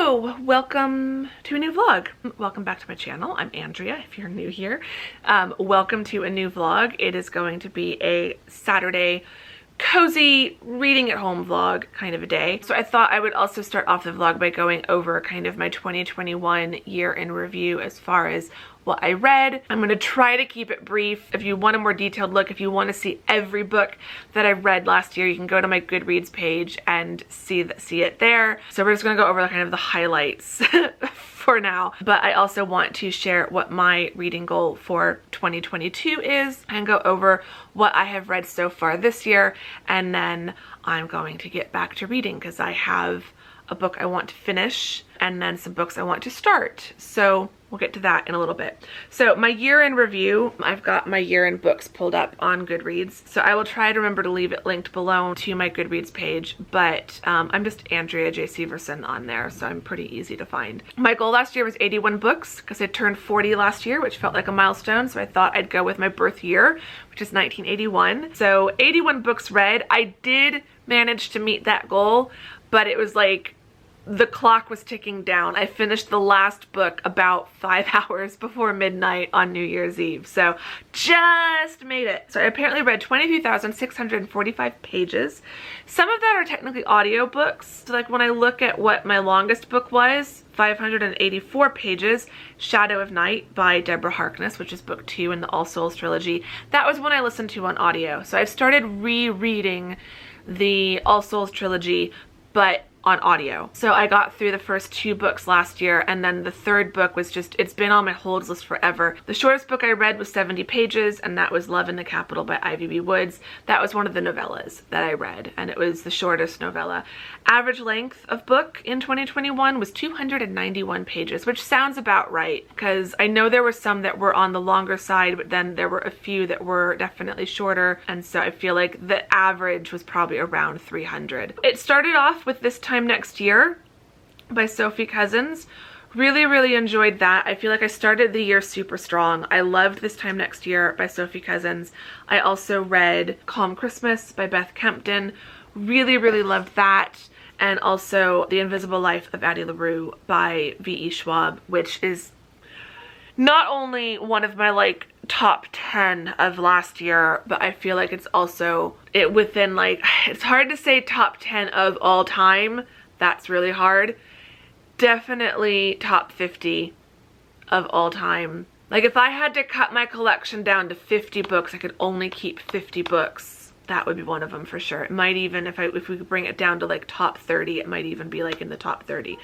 Hello, welcome to a new vlog. Welcome back to my channel. I'm Andrea, if you're new here. Welcome to a new vlog. It is going to be a Saturday cozy reading at home vlog kind of a day. So I thought I would also start off the vlog by going over kind of my 2021 year in review as far as what I read. I'm going to try to keep it brief. If you want a more detailed look, if you want to see every book that I read last year, you can go to my Goodreads page and see it there. So we're just going to go over kind of the highlights for now. But I also want to share what my reading goal for 2022 is and go over what I have read so far this year. And then I'm going to get back to reading because I have a book I want to finish and then some books I want to start. So we'll get to that in a little bit. So my year in review, I've got my year in books pulled up on Goodreads. So I will try to remember to leave it linked below to my Goodreads page, but I'm just Andrea Severson on there, so I'm pretty easy to find. My goal last year was 81 books because I turned 40 last year, which felt like a milestone. So I thought I'd go with my birth year, which is 1981. So 81 books read. I did manage to meet that goal, but it was like, the clock was ticking down. I finished the last book about 5 hours before midnight on New Year's Eve. So just made it. So I apparently read 22,645 pages. Some of that are technically audiobooks. So like when I look at what my longest book was, 584 pages, Shadow of Night by Deborah Harkness, which is book 2 in the All Souls trilogy. That was one I listened to on audio. So I've started rereading the All Souls trilogy, but on audio. So I got through the first 2 books last year, and then the third book was just, it's been on my holds list forever. The shortest book I read was 70 pages, and that was Love in the Capital by Ivy B. Woods. That was one of the novellas that I read, and it was the shortest novella. Average length of book in 2021 was 291 pages, which sounds about right, because I know there were some that were on the longer side, but then there were a few that were definitely shorter, and so I feel like the average was probably around 300. It started off with This Time Next Year by Sophie Cousins. Really enjoyed that. I feel like I started the year super strong. I loved This Time Next Year by Sophie Cousins. I also read Calm Christmas by Beth Kempton. Really loved that. And also The Invisible Life of Addie LaRue by V.E. Schwab, which is not only one of my like top 10 of last year, but I feel like it's also within like, it's hard to say top 10 of all time. That's really hard. Definitely top 50 of all time. Like if I had to cut my collection down to 50 books, I could only keep 50 books. That would be one of them for sure. It might even, if we could bring it down to like top 30, it might even be like in the top 30.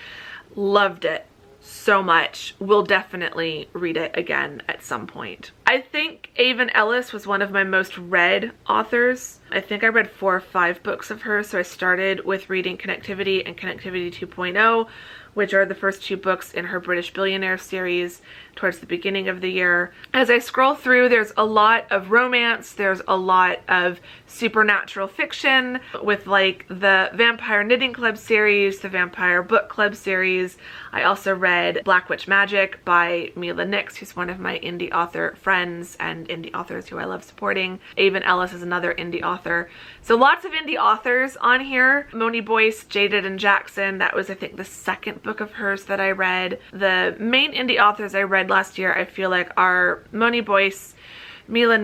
Loved it so much. Will definitely read it again at some point. I think Ellis was one of my most read authors. I think I read 4 or 5 books of hers. So I started with reading Connectivity and Connectivity 2.0, which are the first 2 books in her British Billionaire series towards the beginning of the year. As I scroll through, there's a lot of romance, there's a lot of supernatural fiction with like the Vampire Knitting Club series, the Vampire Book Club series. I also read Black Witch Magic by Mila, who's one of my indie author friends and indie authors who I love supporting. Ellis is another indie author. So lots of indie authors on here. Moni Boyce, Jaded and Jackson, that was I think the second book of hers that I read. The main indie authors I read last year I feel like are Moni Boyce, Mila,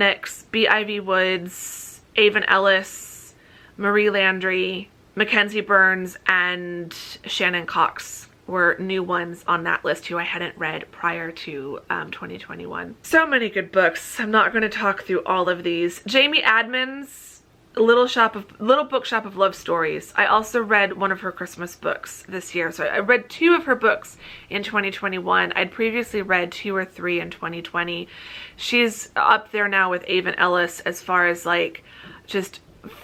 B. Ivy Woods, Ellis, Marie Landry, Mackenzie Burns, and Shannon Cox were new ones on that list who I hadn't read prior to 2021. So many good books. I'm not going to talk through all of these. Jamie Admon's Little Bookshop of Love Stories. I also read one of her Christmas books this year. So I read 2 of her books in 2021. I'd previously read 2 or 3 in 2020. She's up there now with Ellis as far as like just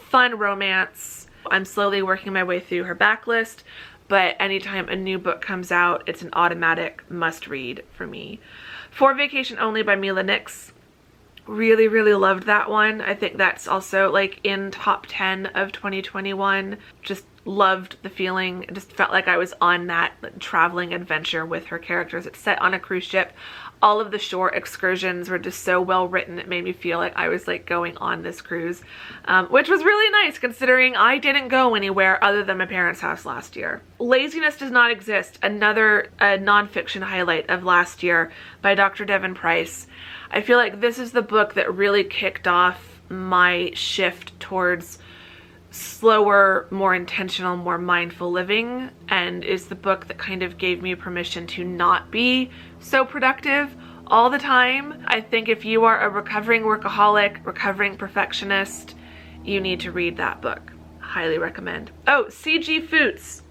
fun romance. I'm slowly working my way through her backlist, but anytime a new book comes out, it's an automatic must read for me. For Vacation Only by Mila. Really loved that one. I think that's also like in top 10 of 2021. Just loved the feeling. It just felt like I was on that traveling adventure with her characters. It's set on a cruise ship. All of the shore excursions were just so well written. It made me feel like I was like going on this cruise, which was really nice considering I didn't go anywhere other than my parents' house last year. Laziness Does Not Exist, another nonfiction highlight of last year by Dr. Devin Price. I feel like this is the book that really kicked off my shift towards slower, more intentional, more mindful living, and is the book that kind of gave me permission to not be so productive all the time. I think if you are a recovering workaholic, recovering perfectionist, you need to read that book. Highly recommend. Oh, C.G. Foots,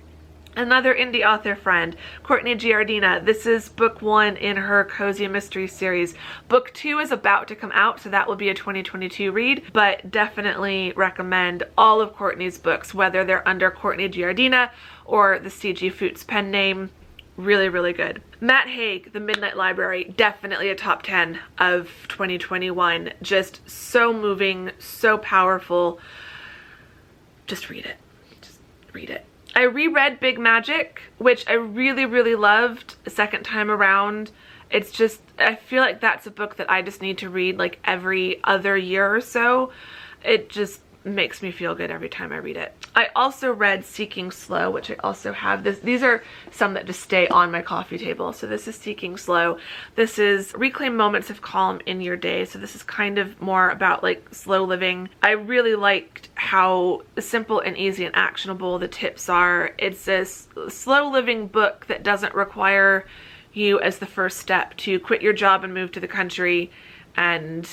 another indie author friend, Courtney Giardina. This is book 1 in her Cozy Mystery series. Book 2 is about to come out, so that will be a 2022 read, but definitely recommend all of Courtney's books, whether they're under Courtney Giardina or the C.G. Foots pen name. Really, really good. Matt Haig, The Midnight Library, definitely a top 10 of 2021. Just so moving, so powerful. Just read it. Just read it. I reread Big Magic, which I really, really loved a second time around. It's just, I feel like that's a book that I just need to read like every other year or so. It just makes me feel good every time I read it. I also read Seeking Slow, which I also have. These are some that just stay on my coffee table. So this is Seeking Slow. This is reclaim moments of calm in your day. So this is kind of more about like slow living. I really liked how simple and easy and actionable the tips are. It's a slow living book that doesn't require you as the first step to quit your job and move to the country and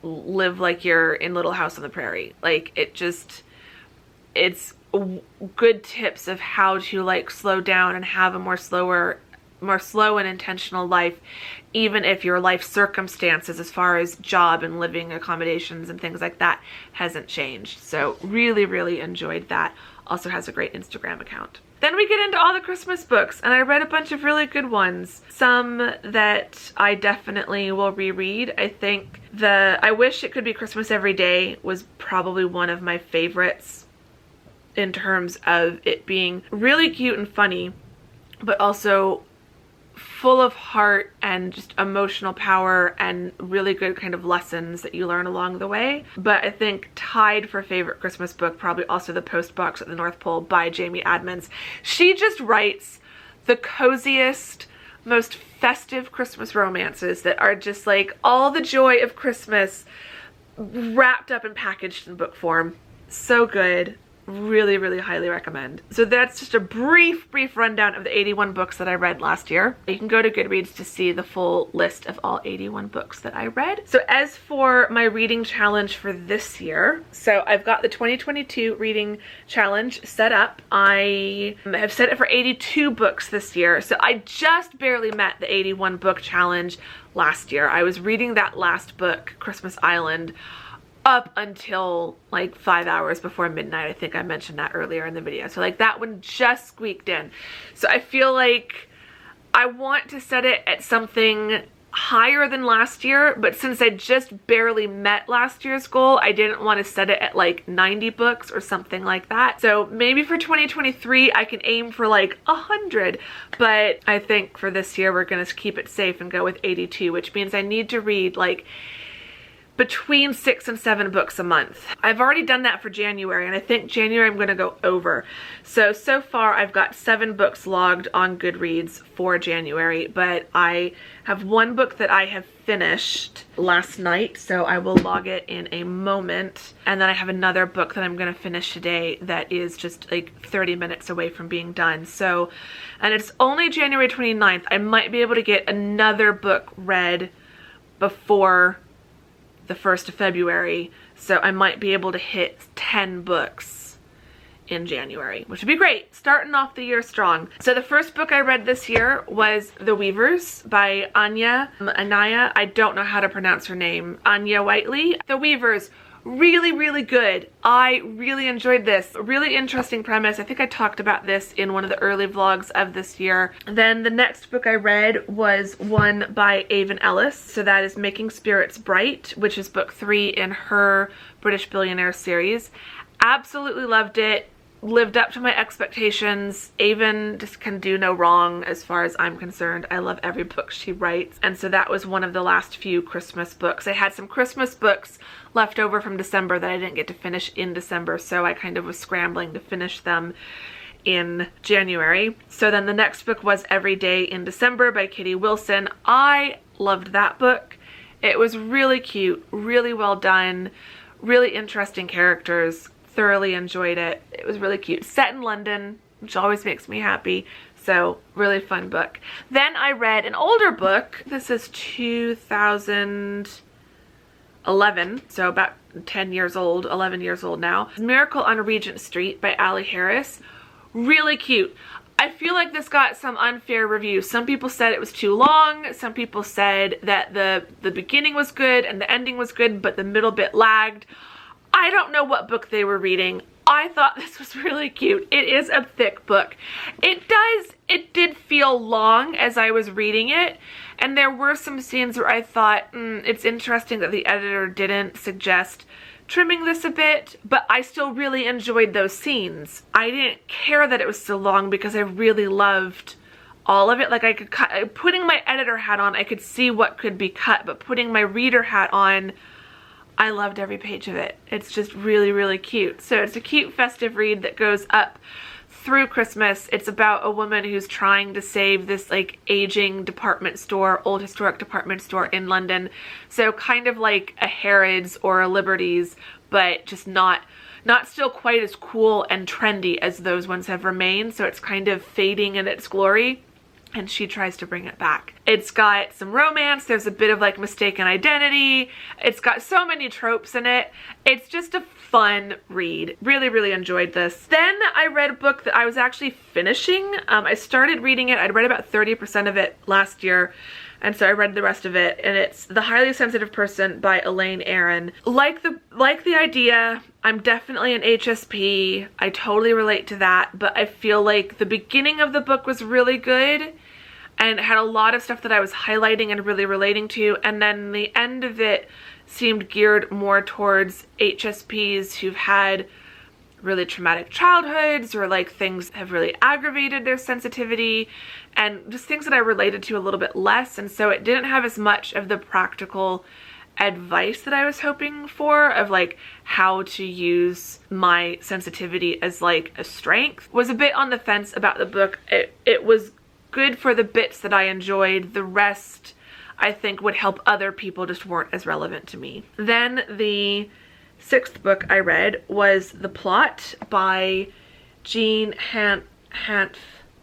live like you're in Little House on the Prairie. Like it's good tips of how to like slow down and have a more slow and intentional life, even if your life circumstances as far as job and living accommodations and things like that hasn't changed. So really, really enjoyed that. Also has a great Instagram account. Then we get into all the Christmas books, and I read a bunch of really good ones. Some that I definitely will reread. I think I Wish It Could Be Christmas Every Day was probably one of my favorites in terms of it being really cute and funny, but also full of heart and just emotional power and really good kind of lessons that you learn along the way. But I think tied for favorite Christmas book, probably also The Post Box at the North Pole by Jamie Admons. She just writes the coziest, most festive Christmas romances that are just like all the joy of Christmas wrapped up and packaged in book form. So good. Really, really highly recommend. So that's just a brief rundown of the 81 books that I read last year. You can go to Goodreads to see the full list of all 81 books that I read. So as for my reading challenge for this year, so I've got the 2022 reading challenge set up. I have set it for 82 books this year. So I just barely met the 81 book challenge last year. I was reading that last book, Christmas Island, up until like 5 hours before midnight. I think I mentioned that earlier in the video. So like that one just squeaked in. So I feel like I want to set it at something higher than last year, but since I just barely met last year's goal, I didn't want to set it at like 90 books or something like that. So maybe for 2023, I can aim for like 100, but I think for this year, we're going to keep it safe and go with 82, which means I need to read like between 6 and 7 books a month. I've already done that for January, and I think January I'm going to go over. So far I've got 7 books logged on Goodreads for January, but I have one book that I have finished last night, so I will log it in a moment. And then I have another book that I'm going to finish today that is just like 30 minutes away from being done. So, and it's only January 29th. I might be able to get another book read before the 1st of February, so I might be able to hit 10 books in January, which would be great. Starting off the year strong. So the first book I read this year was The Weavers by Anaya. I don't know how to pronounce her name. Anya Whiteley. The Weavers. Really, really good. I really enjoyed this. Really interesting premise. I think I talked about this in one of the early vlogs of this year. Then the next book I read was one by Avon Ellis. So that is Making Spirits Bright, which is book 3 in her British Billionaire series. Absolutely loved it. lived up to my expectations. Avon just can do no wrong as far as I'm concerned. I love every book she writes, and so that was one of the last few Christmas books. I had some Christmas books left over from December that I didn't get to finish in December, so I kind of was scrambling to finish them in January. So then the next book was Every Day in December by Kitty Wilson. I loved that book. It was really cute, really well done, really interesting characters. Thoroughly enjoyed it. It was really cute. Set in London, which always makes me happy. So really fun book. Then I read an older book. This is 2011, so about 10 years old, 11 years old now. Miracle on Regent Street by Allie Harris. Really cute. I feel like this got some unfair reviews. Some people said it was too long. Some people said that the beginning was good and the ending was good, but the middle bit lagged. I don't know what book they were reading. I thought this was really cute. It is a thick book. It did feel long as I was reading it, and there were some scenes where I thought, it's interesting that the editor didn't suggest trimming this a bit, but I still really enjoyed those scenes. I didn't care that it was so long because I really loved all of it. Like, I could cut, putting my editor hat on, I could see what could be cut, but putting my reader hat on, I loved every page of it. It's just really, really cute. So it's a cute festive read that goes up through Christmas. It's about a woman who's trying to save this like aging department store, old historic department store in London. So kind of like a Harrods or a Liberty's, but just not still quite as cool and trendy as those ones have remained. So it's kind of fading in its glory, and she tries to bring it back. It's got some romance. There's a bit of like mistaken identity. It's got so many tropes in it. It's just a fun read. Really, really enjoyed this. Then I read a book that I was actually finishing. I started reading it. I'd read about 30% of it last year, and so I read the rest of it, and it's The Highly Sensitive Person by Elaine Aron. Like the idea, I'm definitely an HSP. I totally relate to that, but I feel like the beginning of the book was really good and had a lot of stuff that I was highlighting and really relating to, and then the end of it seemed geared more towards HSPs who've had really traumatic childhoods, or like things have really aggravated their sensitivity, and just things that I related to a little bit less. And so it didn't have as much of the practical advice that I was hoping for, of like how to use my sensitivity as like a strength. Was a bit on the fence about the book. It was good for the bits that I enjoyed. The rest I think would help other people, just weren't as relevant to me. Then the sixth book I read was The Plot by Jean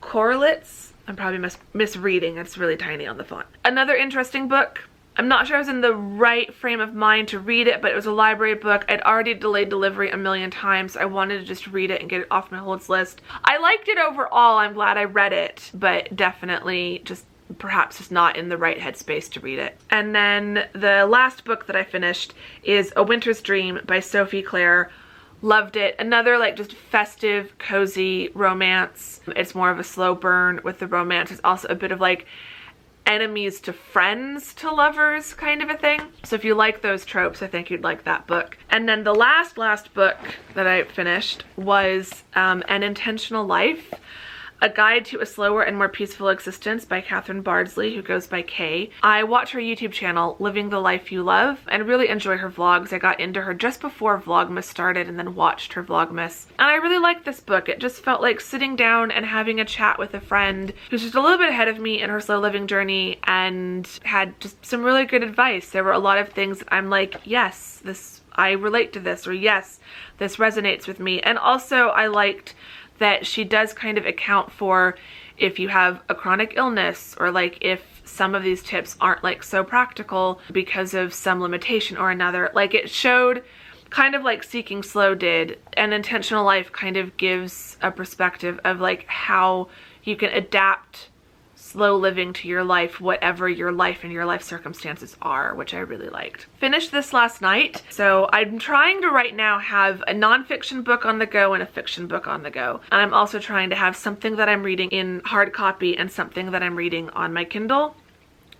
Korelitz. I'm probably misreading. It's really tiny on the font. Another interesting book. I'm not sure I was in the right frame of mind to read it, but it was a library book. I'd already delayed delivery a million times. I wanted to just read it and get it off my holds list. I liked it overall. I'm glad I read it, but definitely just perhaps just not in the right headspace to read it. And then the last book that I finished is A Winter's Dream by Sophie Clare. Loved it. Another like just festive, cozy romance. It's more of a slow burn with the romance. It's also a bit of like enemies to friends to lovers kind of a thing. So if you like those tropes, I think you'd like that book. And then the last book that I finished was An Intentional Life, A Guide to a Slower and More Peaceful Existence by Catherine Bardsley, who goes by Kay. I watch her YouTube channel, Living the Life You Love, and really enjoy her vlogs. I got into her just before Vlogmas started and then watched her Vlogmas. And I really liked this book. It just felt like sitting down and having a chat with a friend who's just a little bit ahead of me in her slow living journey, and had just some really good advice. There were a lot of things that I'm like, yes, I relate to this, or yes, this resonates with me. And also I liked that she does kind of account for if you have a chronic illness, or like if some of these tips aren't like so practical because of some limitation or another. Like it showed, kind of like Seeking Slow did, An Intentional Life kind of gives a perspective of like how you can adapt slow living to your life, whatever your life and your life circumstances are, which I really liked. Finished this last night. So I'm trying to right now have a nonfiction book on the go and a fiction book on the go. And I'm also trying to have something that I'm reading in hard copy and something that I'm reading on my Kindle.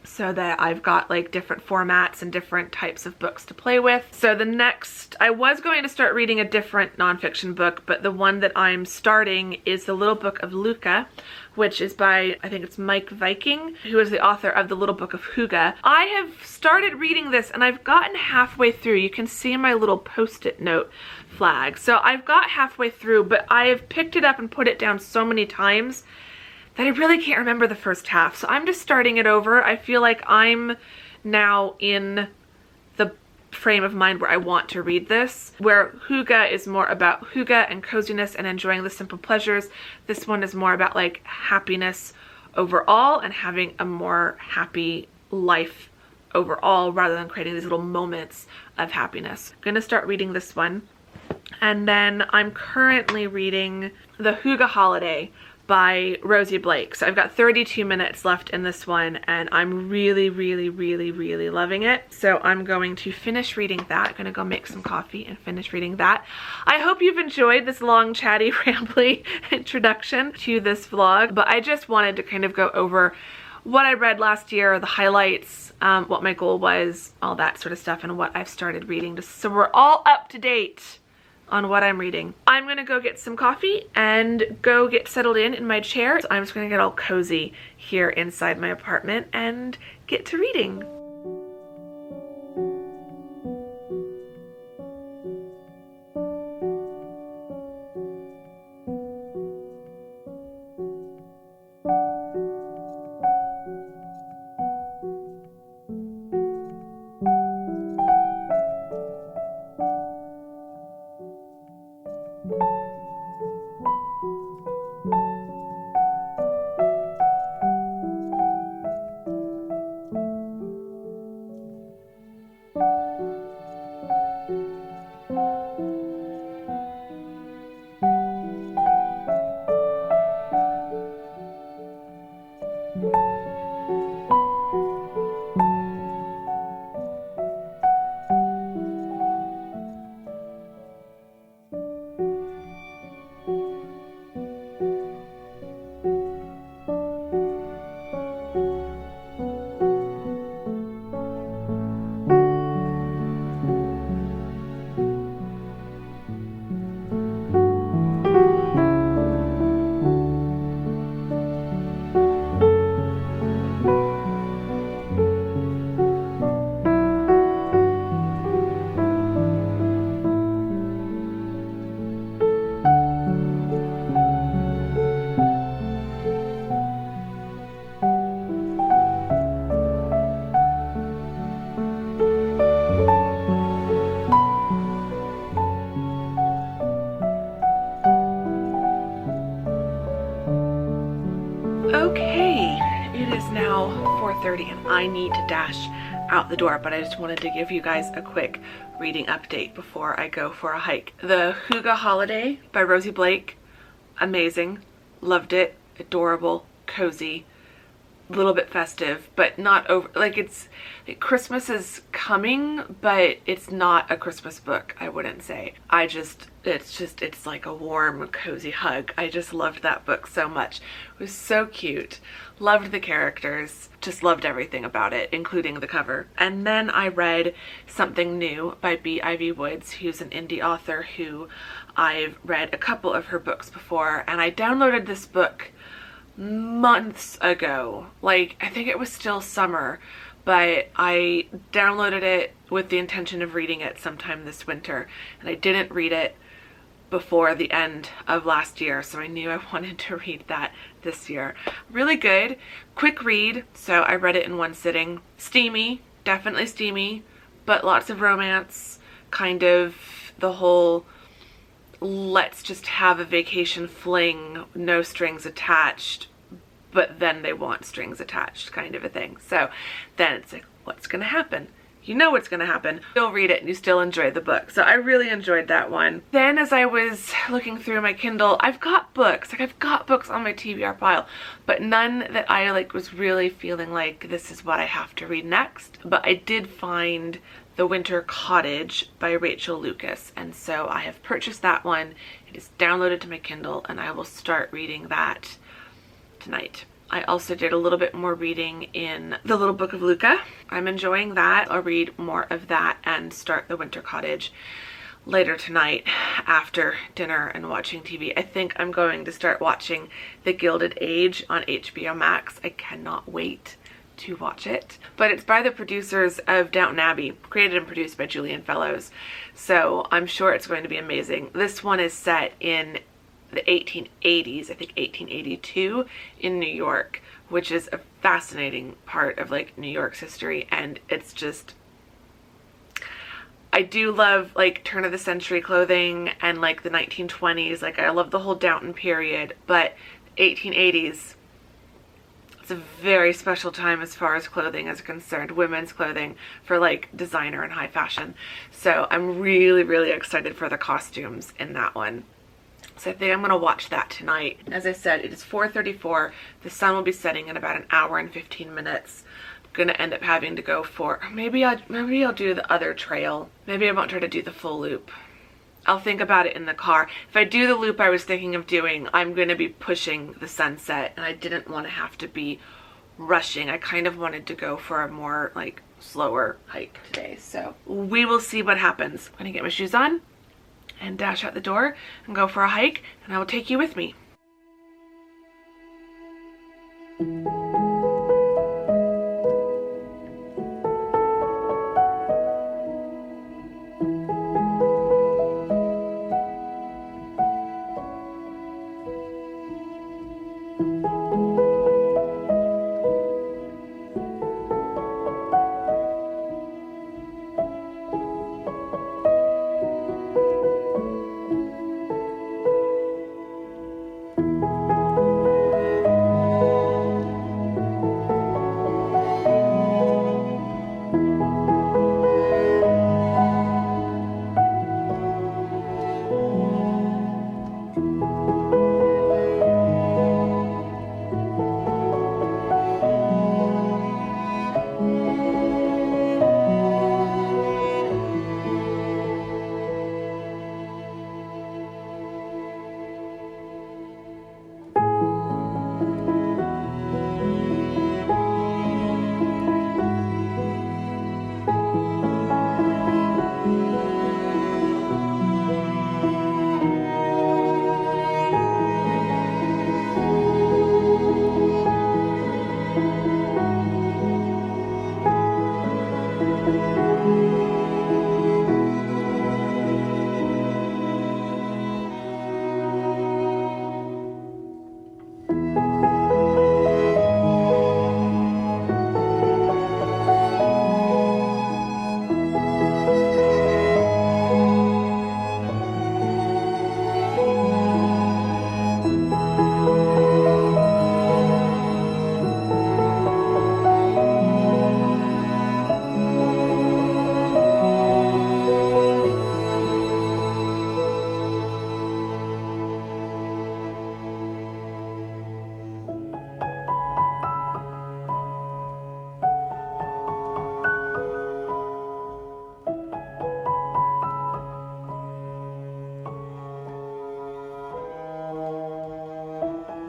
so that I've got like different formats and different types of books to play with. So the next, I was going to start reading a different nonfiction book, but the one that I'm starting is The Little Book of Luca, which is by, I think it's Mike Viking, who is the author of The Little Book of Huga. I have started reading this and I've gotten halfway through. You can see my little post-it note flag. So I've got halfway through, but I have picked it up and put it down so many times that I really can't remember the first half. So I'm just starting it over. I feel like I'm now in the frame of mind where I want to read this, where Huga is more about Huga and coziness and enjoying the simple pleasures. This one is more about like happiness overall and having a more happy life overall rather than creating these little moments of happiness. I'm gonna start reading this one. And then I'm currently reading The Huga Holiday by Rosie Blake. So I've got 32 minutes left in this one and I'm really loving it. So I'm going to finish reading that. I'm gonna go make some coffee and finish reading that. I hope you've enjoyed this long, chatty, rambly introduction to this vlog, but I just wanted to kind of go over what I read last year, the highlights, what my goal was, all that sort of stuff, and what I've started reading, just so we're all up to date on what I'm reading. I'm gonna go get some coffee and go get settled in my chair. So I'm just gonna get all cozy here inside my apartment and get to reading. Okay, it is now 4:30 and I need to dash out the door, but I just wanted to give you guys a quick reading update before I go for a hike. The Huga Holiday by Rosie Blake, amazing, loved it, adorable, cozy, a little bit festive, but not over, like Christmas is coming, but it's not a Christmas book, I wouldn't say. It's like a warm, cozy hug. I just loved that book so much. It was so cute. Loved the characters. Just loved everything about it, including the cover. And then I read Something New by B. Ivy Woods, who's an indie author who I've read a couple of her books before, and I downloaded this book months ago. Like, I think it was still summer, but I downloaded it with the intention of reading it sometime this winter, and I didn't read it before the end of last year, so I knew I wanted to read that this year. Really good, quick read, so I read it in one sitting. Steamy, definitely steamy, but lots of romance, kind of the whole let's just have a vacation fling, no strings attached, but then they want strings attached kind of a thing. So then it's like, what's gonna happen? You know what's gonna happen. You'll read it and you still enjoy the book. So I really enjoyed that one. Then as I was looking through my Kindle, I've got books. Like, I've got books on my TBR pile, but none that I was really feeling like this is what I have to read next. But I did find The Winter Cottage by Rachel Lucas, and so I have purchased that one. It is downloaded to my Kindle and I will start reading that tonight. I also did a little bit more reading in The Little Book of Luca. I'm enjoying that. I'll read more of that and start the Winter Cottage later tonight after dinner and watching TV. I think I'm going to start watching The Gilded Age on HBO Max. I cannot wait to watch it. But it's by the producers of Downton Abbey, created and produced by Julian Fellows. So I'm sure it's going to be amazing. This one is set in the 1880s, I think 1882, in New York, which is a fascinating part of like New York's history. And it's just, I do love like turn of the century clothing and like the 1920s. Like I love the whole Downton period, but 1880s, it's a very special time as far as clothing is concerned, women's clothing for like designer and high fashion. So I'm really, really excited for the costumes in that one. So I think I'm going to watch that tonight. As I said, it is 4:34. The sun will be setting in about an hour and 15 minutes. Gonna end up having to go for, maybe I'll do the other trail. Maybe I won't try to do the full loop. I'll think about it in the car. If I do the loop I was thinking of doing, I'm gonna be pushing the sunset, and I didn't want to have to be rushing. I kind of wanted to go for a more like slower hike today. So we will see what happens. I'm gonna get my shoes on and dash out the door and go for a hike, and I will take you with me.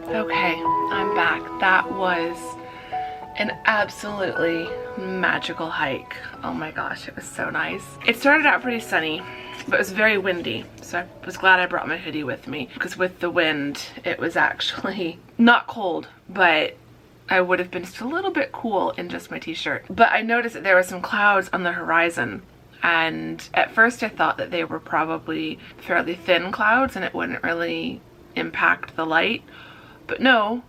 Okay, I'm back. That was an absolutely magical hike. Oh my gosh, it was so nice. It started out pretty sunny, but it was very windy, so I was glad I brought my hoodie with me, because with the wind it was actually not cold, but I would have been just a little bit cool in just my t-shirt. But I noticed that there were some clouds on the horizon, and at first I thought that they were probably fairly thin clouds and it wouldn't really impact the light, but no,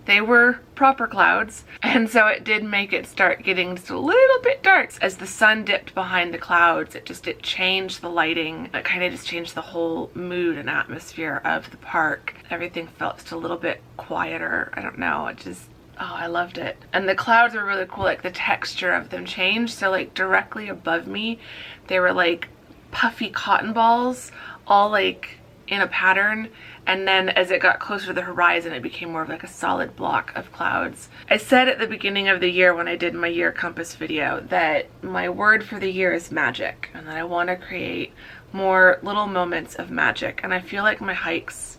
they were proper clouds, and so it did make it start getting just a little bit dark. As the sun dipped behind the clouds, it changed the lighting. It kind of just changed the whole mood and atmosphere of the park. Everything felt just a little bit quieter. I don't know, it just, oh, I loved it. And the clouds were really cool, like the texture of them changed. So like directly above me, they were like puffy cotton balls, all like in a pattern, and then as it got closer to the horizon it became more of like a solid block of clouds. I said at the beginning of the year when I did my year compass video that my word for the year is magic, and that I want to create more little moments of magic, and I feel like my hikes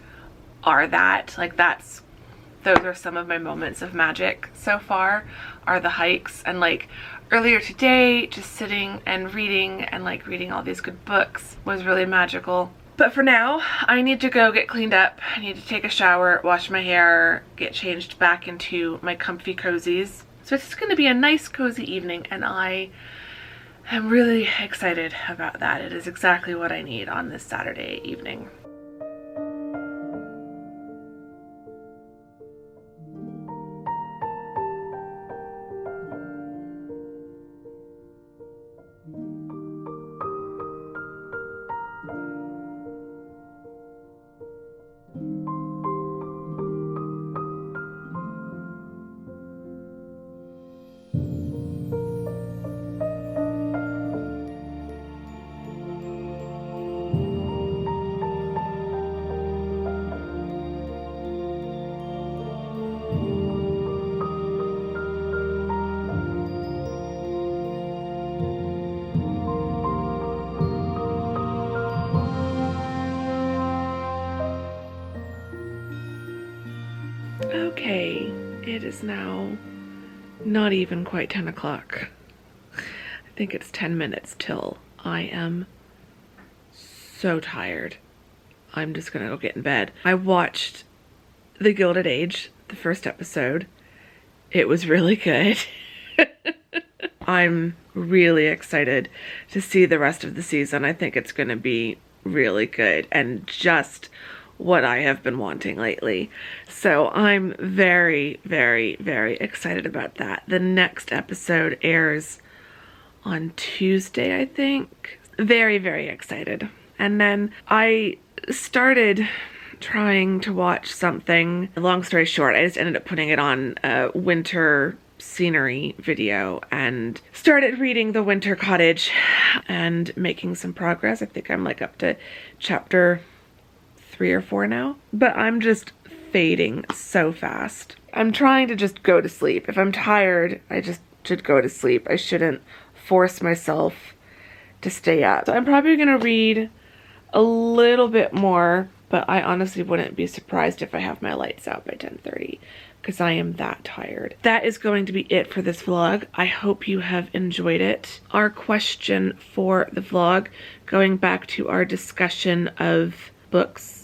are that. Like that's those are some of my moments of magic so far, are the hikes. And like earlier today, just sitting and reading and like reading all these good books was really magical. But for now, I need to go get cleaned up. I need to take a shower, wash my hair, get changed back into my comfy cozies. So it's going to be a nice cozy evening, and I am really excited about that. It is exactly what I need on this Saturday evening. Okay, it is now not even quite 10 o'clock. I think it's 10 minutes till. I am so tired. I'm just gonna go get in bed. I watched The Gilded Age, the first episode. It was really good. I'm really excited to see the rest of the season. I think it's gonna be really good and just what I have been wanting lately. So I'm very, very, very excited about that. The next episode airs on Tuesday, I think. Very, very excited. And then I started trying to watch something. Long story short, I just ended up putting it on a winter scenery video and started reading The Winter Cottage and making some progress. I think I'm like up to chapter 3 or 4 now, but I'm just fading so fast. I'm trying to just go to sleep. If I'm tired, I just should go to sleep. I shouldn't force myself to stay up. So I'm probably gonna read a little bit more, but I honestly wouldn't be surprised if I have my lights out by 10:30 because I am that tired. That is going to be it for this vlog. I hope you have enjoyed it. Our question for the vlog, going back to our discussion of books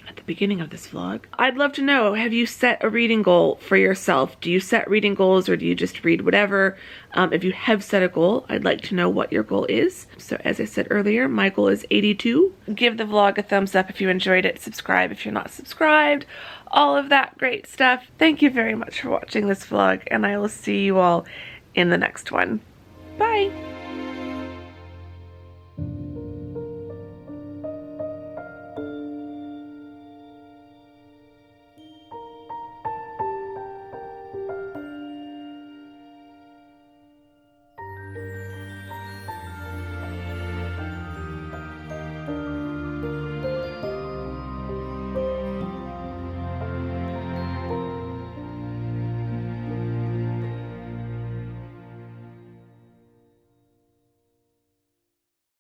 at the beginning of this vlog. I'd love to know, have you set a reading goal for yourself? Do you set reading goals or do you just read whatever? If you have set a goal, I'd like to know what your goal is. So as I said earlier, my goal is 82. Give the vlog a thumbs up if you enjoyed it. Subscribe if you're not subscribed. All of that great stuff. Thank you very much for watching this vlog, and I will see you all in the next one. Bye!